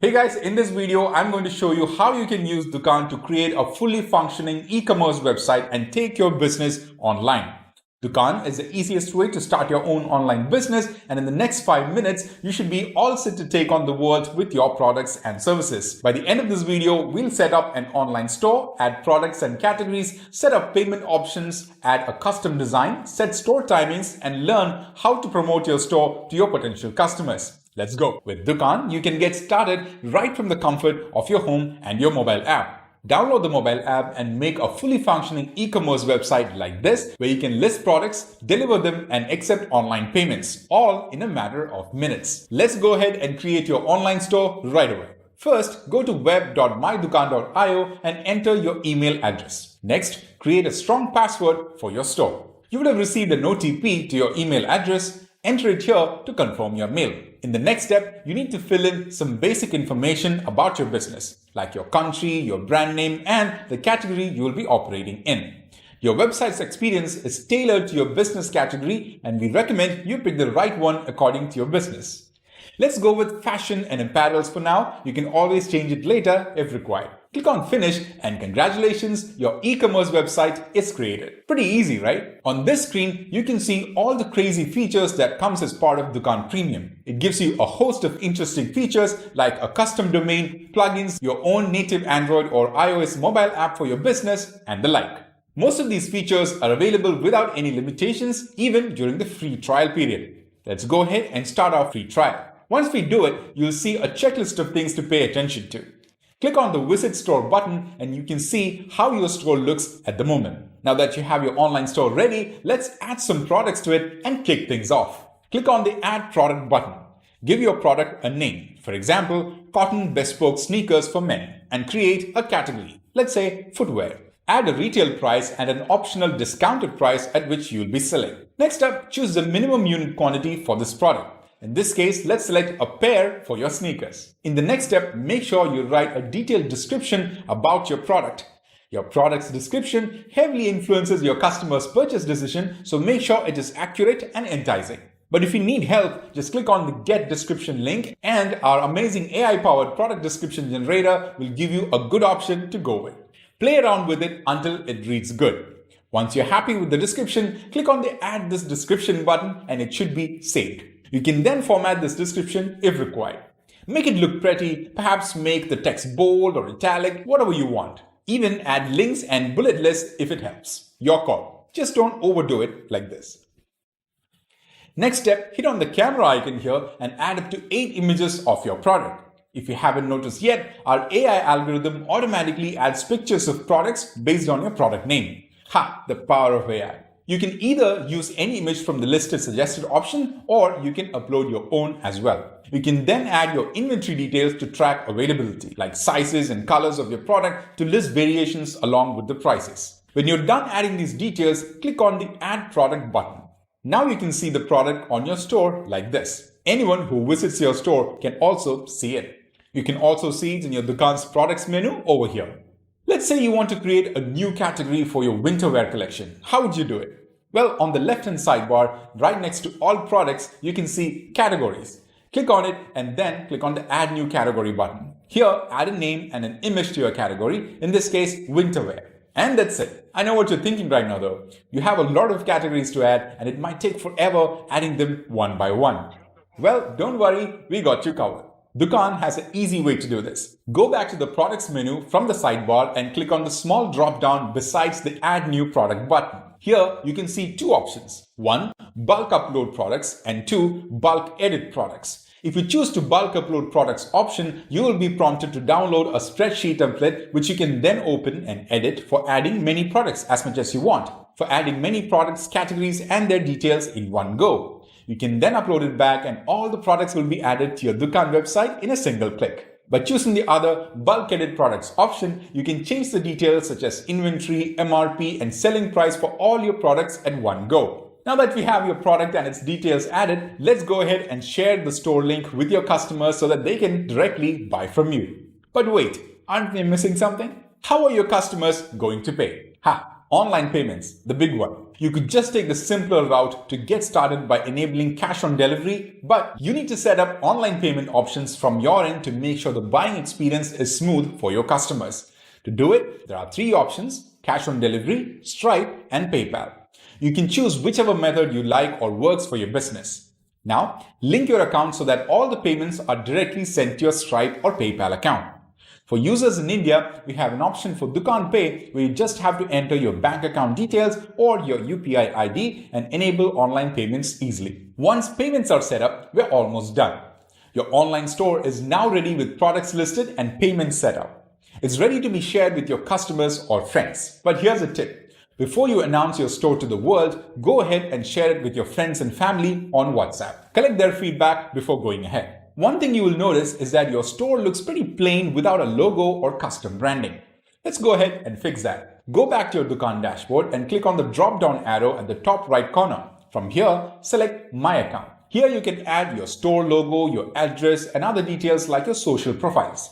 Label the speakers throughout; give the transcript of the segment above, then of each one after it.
Speaker 1: Hey guys, in this video, I'm going to show you how you can use Dukaan to create a fully functioning e-commerce website and take your business online. Dukaan is the easiest way to start your own online business, and in the next 5 minutes, you should be all set to take on the world with your products and services. By the end of this video, we'll set up an online store, add products and categories, set up payment options, add a custom design, set store timings, and learn how to promote your store to your potential customers. Let's go. With Dukaan, you can get started right from the comfort of your home and your mobile app. Download the mobile app and make a fully functioning e-commerce website like this, where you can list products, deliver them, and accept online payments, all in a matter of minutes. Let's go ahead and create your online store right away. First, go to web.mydukaan.io and enter your email address. Next, create a strong password for your store. You would have received an OTP to your email address. Enter it here to confirm your mail. In the next step, you need to fill in some basic information about your business, like your country, your brand name, and the category you will be operating in. Your website's experience is tailored to your business category, and we recommend you pick the right one according to your business. Let's go with fashion and apparels for now. You can always change it later if required. Click on Finish and congratulations, your e-commerce website is created. Pretty easy, right? On this screen, you can see all the crazy features that comes as part of Dukaan Premium. It gives you a host of interesting features like a custom domain, plugins, your own native Android or iOS mobile app for your business, and the like. Most of these features are available without any limitations, even during the free trial period. Let's go ahead and start our free trial. Once we do it, you'll see a checklist of things to pay attention to. Click on the Visit Store button and you can see how your store looks at the moment. Now that you have your online store ready, let's add some products to it and kick things off. Click on the Add Product button. Give your product a name. For example, cotton bespoke sneakers for men, and create a category. Let's say footwear. Add a retail price and an optional discounted price at which you'll be selling. Next up, choose the minimum unit quantity for this product. In this case, let's select a pair for your sneakers. In the next step, make sure you write a detailed description about your product. Your product's description heavily influences your customer's purchase decision, so make sure it is accurate and enticing. But if you need help, just click on the Get Description link and our amazing AI-powered product description generator will give you a good option to go with. Play around with it until it reads good. Once you're happy with the description, click on the Add This Description button and it should be saved. You can then format this description if required. Make it look pretty, perhaps make the text bold or italic, whatever you want. Even add links and bullet lists if it helps. Your call. Just don't overdo it like this. Next step, hit on the camera icon here and add up to 8 images of your product. If you haven't noticed yet, our AI algorithm automatically adds pictures of products based on your product name. Ha! The power of AI. You can either use any image from the listed suggested option, or you can upload your own as well. You can then add your inventory details to track availability, like sizes and colors of your product, to list variations along with the prices. When you're done adding these details, click on the Add Product button. Now you can see the product on your store like this. Anyone who visits your store can also see it. You can also see it in your Dukaan's products menu over here. Let's say you want to create a new category for your winter wear collection. How would you do it? Well, on the left-hand sidebar, right next to all products, you can see categories. Click on it and then click on the Add New Category button. Here, add a name and an image to your category, in this case, winter wear. And that's it. I know what you're thinking right now though. You have a lot of categories to add and it might take forever adding them one by one. Well, don't worry, we got you covered. Dukaan has an easy way to do this. Go back to the products menu from the sidebar and click on the small drop-down besides the Add New Product button. Here, you can see 2 options. 1. Bulk upload products, and 2. Bulk edit products. If you choose to bulk upload products option, you will be prompted to download a spreadsheet template which you can then open and edit for adding many products as much as you want. For adding many products, categories, and their details in one go. You can then upload it back and all the products will be added to your Dukaan website in a single click. By choosing the other bulk edit products option, you can change the details such as inventory, MRP, and selling price for all your products at one go. Now that we have your product and its details added, let's go ahead and share the store link with your customers so that they can directly buy from you. But wait, aren't we missing something? How are your customers going to pay? Online payments, the big one. You could just take the simpler route to get started by enabling cash on delivery, but you need to set up online payment options from your end to make sure the buying experience is smooth for your customers. To do it, there are 3 options: cash on delivery, Stripe, and PayPal. You can choose whichever method you like or works for your business. Now, link your account so that all the payments are directly sent to your Stripe or PayPal account. For users in India, we have an option for Dukaan Pay where you just have to enter your bank account details or your UPI ID and enable online payments easily. Once payments are set up, we're almost done. Your online store is now ready with products listed and payments set up. It's ready to be shared with your customers or friends. But here's a tip. Before you announce your store to the world, go ahead and share it with your friends and family on WhatsApp. Collect their feedback before going ahead. One thing you will notice is that your store looks pretty plain without a logo or custom branding. Let's go ahead and fix that. Go back to your Dukaan dashboard and click on the drop-down arrow at the top right corner. From here, select My Account. Here you can add your store logo, your address, and other details like your social profiles.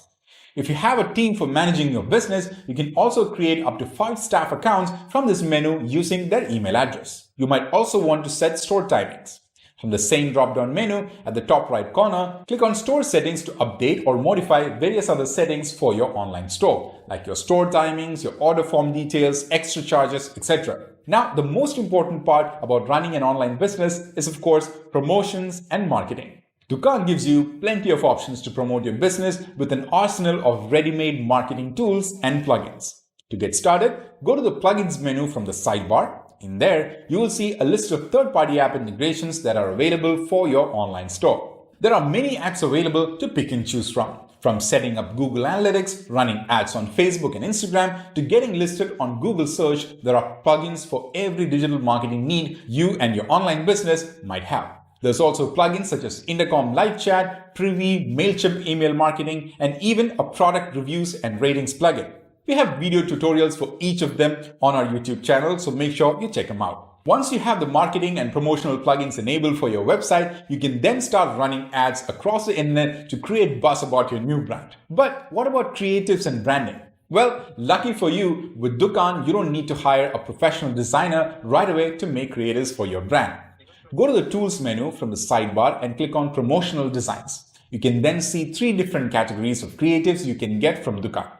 Speaker 1: If you have a team for managing your business, you can also create up to 5 staff accounts from this menu using their email address. You might also want to set store timings. From the same drop-down menu at the top right corner, click on Store Settings to update or modify various other settings for your online store, like your store timings, your order form details, extra charges, etc. Now, the most important part about running an online business is, of course, promotions and marketing. Dukaan gives you plenty of options to promote your business with an arsenal of ready-made marketing tools and plugins. To get started, go to the Plugins menu from the sidebar. In there, you will see a list of third-party app integrations that are available for your online store. There are many apps available to pick and choose from setting up Google Analytics, running ads on Facebook and Instagram, to getting listed on Google Search. There are plugins for every digital marketing need you and your online business might have. There's also plugins such as Intercom Live Chat, Privy, MailChimp email marketing, and even a product reviews and ratings plugin. We have video tutorials for each of them on our YouTube channel, so make sure you check them out. Once you have the marketing and promotional plugins enabled for your website, you can then start running ads across the internet to create buzz about your new brand. But what about creatives and branding? Well, lucky for you, with Dukaan, you don't need to hire a professional designer right away to make creatives for your brand. Go to the Tools menu from the sidebar and click on Promotional Designs. You can then see 3 different categories of creatives you can get from Dukaan,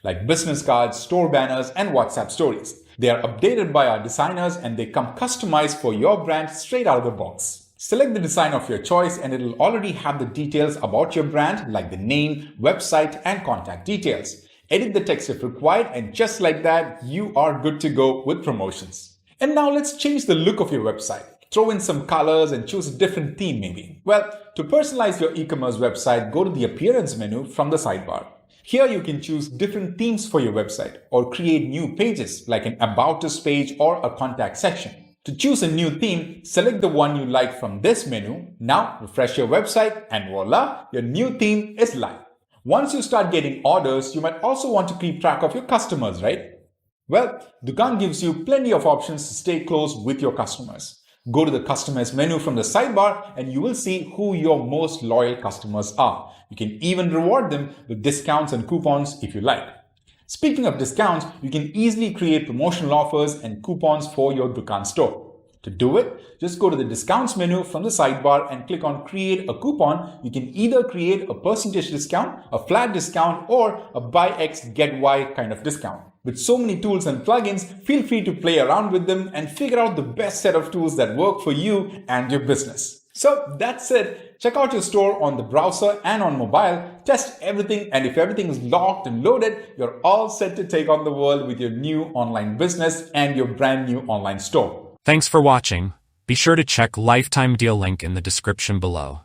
Speaker 1: like business cards, store banners, and WhatsApp stories. They are updated by our designers and they come customized for your brand straight out of the box. Select the design of your choice and it will already have the details about your brand, like the name, website, and contact details. Edit the text if required, and just like that, you are good to go with promotions. And now let's change the look of your website. Throw in some colors and choose a different theme maybe. Well, to personalize your e-commerce website, go to the Appearance menu from the sidebar. Here you can choose different themes for your website or create new pages like an About Us page or a contact section. To choose a new theme, select the one you like from this menu. Now refresh your website and voila, your new theme is live. Once you start getting orders, you might also want to keep track of your customers, right? Well, Dukaan gives you plenty of options to stay close with your customers. Go to the Customize menu from the sidebar and you will see who your most loyal customers are. You can even reward them with discounts and coupons if you like. Speaking of discounts, you can easily create promotional offers and coupons for your Dukaan store. To do it, just go to the Discounts menu from the sidebar and click on Create a Coupon. You can either create a percentage discount, a flat discount, or a buy X get Y kind of discount. With so many tools and plugins, feel free to play around with them and figure out the best set of tools that work for you and your business. So that's it. Check out your store on the browser and on mobile, test everything, and if everything is locked and loaded, you're all set to take on the world with your new online business and your brand new online store.
Speaker 2: Thanks for watching. Be sure to check Lifetime Deal link in the description below.